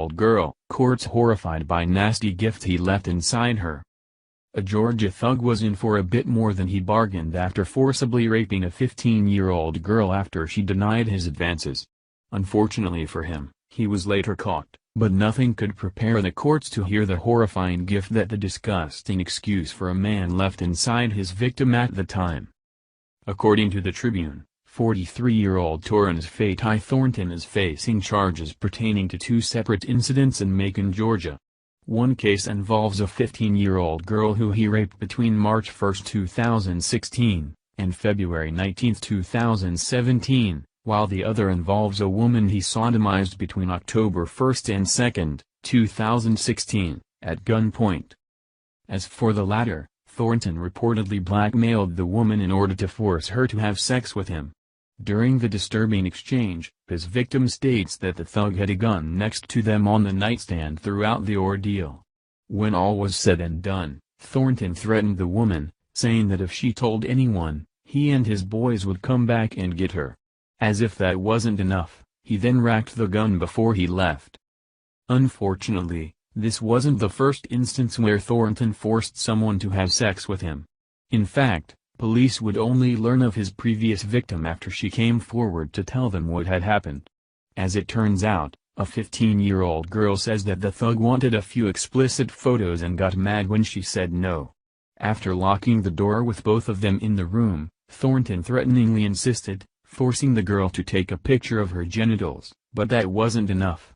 girl. Courts horrified by nasty gift he left inside her. A Georgia thug was in for a bit more than he bargained after forcibly raping a 15-year-old girl after she denied his advances. Unfortunately for him, he was later caught, but nothing could prepare the courts to hear the horrifying gift that the disgusting excuse for a man left inside his victim at the time. According to the Tribune, 43-year-old Torrance Fatai Thornton is facing charges pertaining to two separate incidents in Macon, Georgia. One case involves a 15-year-old girl who he raped between March 1, 2016, and February 19, 2017, while the other involves a woman he sodomized between October 1 and 2, 2016, at gunpoint. As for the latter, Thornton reportedly blackmailed the woman in order to force her to have sex with him. During the disturbing exchange, his victim states that the thug had a gun next to them on the nightstand throughout the ordeal. When all was said and done, Thornton threatened the woman, saying that if she told anyone, he and his boys would come back and get her. As if that wasn't enough, he then racked the gun before he left. Unfortunately, this wasn't the first instance where Thornton forced someone to have sex with him. In fact, police would only learn of his previous victim after she came forward to tell them what had happened. As it turns out, a 15-year-old girl says that the thug wanted a few explicit photos and got mad when she said no. After locking the door with both of them in the room, Thornton threateningly insisted, forcing the girl to take a picture of her genitals, but that wasn't enough.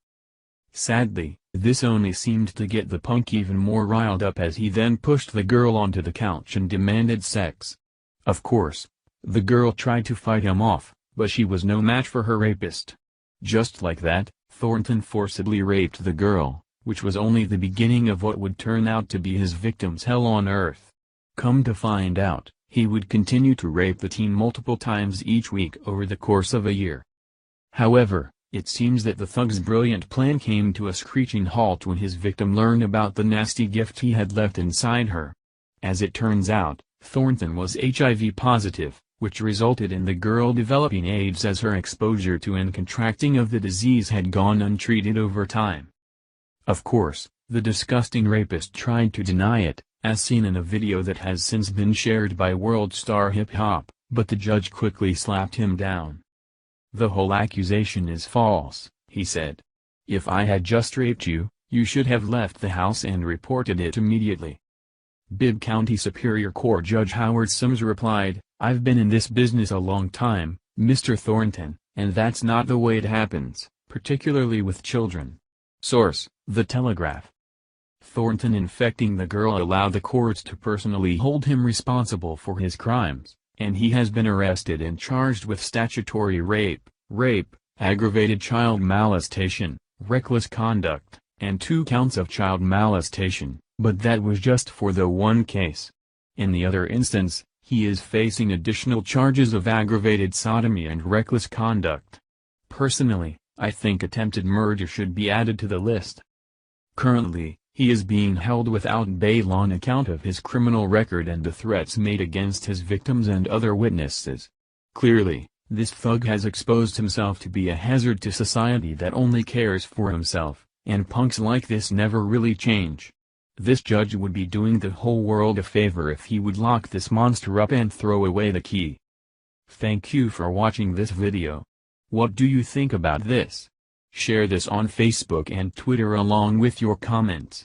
Sadly, this only seemed to get the punk even more riled up as he then pushed the girl onto the couch and demanded sex. Of course, the girl tried to fight him off, but she was no match for her rapist. Just like that, Thornton forcibly raped the girl, which was only the beginning of what would turn out to be his victim's hell on earth. Come to find out, he would continue to rape the teen multiple times each week over the course of a year. However, it seems that the thug's brilliant plan came to a screeching halt when his victim learned about the nasty gift he had left inside her. As it turns out, Thornton was HIV positive, which resulted in the girl developing AIDS as her exposure to and contracting of the disease had gone untreated over time. Of course, the disgusting rapist tried to deny it, as seen in a video that has since been shared by world star hip-hop, but the judge quickly slapped him down. "The whole accusation is false," he said. "If I had just raped you, you should have left the house and reported it immediately." Bibb County Superior Court Judge Howard Sims replied, "I've been in this business a long time, Mr. Thornton, and that's not the way it happens, particularly with children." Source: The Telegraph. Thornton infecting the girl allowed the courts to personally hold him responsible for his crimes, and he has been arrested and charged with statutory rape, aggravated child molestation, reckless conduct, and 2 counts of child molestation, but that was just for the one case. In the other instance, he is facing additional charges of aggravated sodomy and reckless conduct. Personally, I think attempted murder should be added to the list. Currently, he is being held without bail on account of his criminal record and the threats made against his victims and other witnesses. Clearly, this thug has exposed himself to be a hazard to society that only cares for himself, and punks like this never really change. This judge would be doing the whole world a favor if he would lock this monster up and throw away the key. Thank you for watching this video. What do you think about this? Share this on Facebook and Twitter along with your comments.